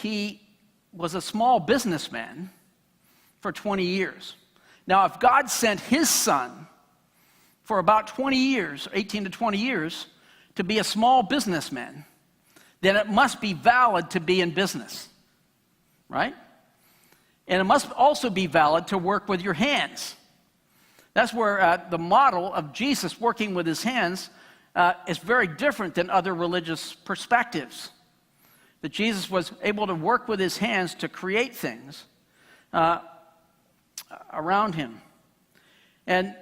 he was a small businessman for 20 years. Now, if God sent his son for about 20 years, 18 to 20 years, to be a small businessman, then it must be valid to be in business, right? And it must also be valid to work with your hands. That's where the model of Jesus working with his hands is very different than other religious perspectives. That Jesus was able to work with his hands to create things around him. And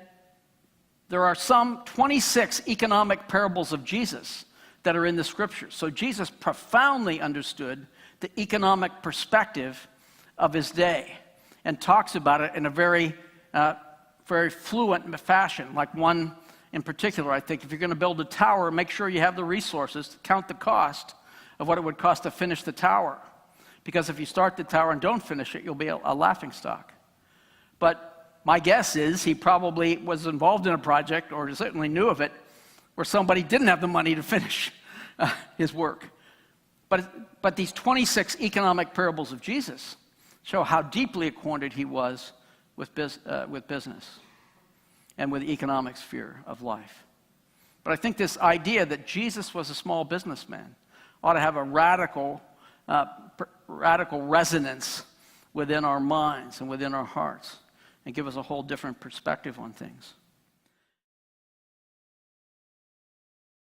there are some 26 economic parables of Jesus that are in the scriptures. So Jesus profoundly understood the economic perspective of his day and talks about it in a very fluent fashion. Like one in particular, I think, if you're going to build a tower, make sure you have the resources to count the cost of what it would cost to finish the tower. Because if you start the tower and don't finish it, you'll be a laughingstock. But my guess is he probably was involved in a project, or certainly knew of it, where somebody didn't have the money to finish his work. But these 26 economic parables of Jesus show how deeply acquainted he was with business and with the economic sphere of life. But I think this idea that Jesus was a small businessman ought to have a radical resonance within our minds and within our hearts and give us a whole different perspective on things.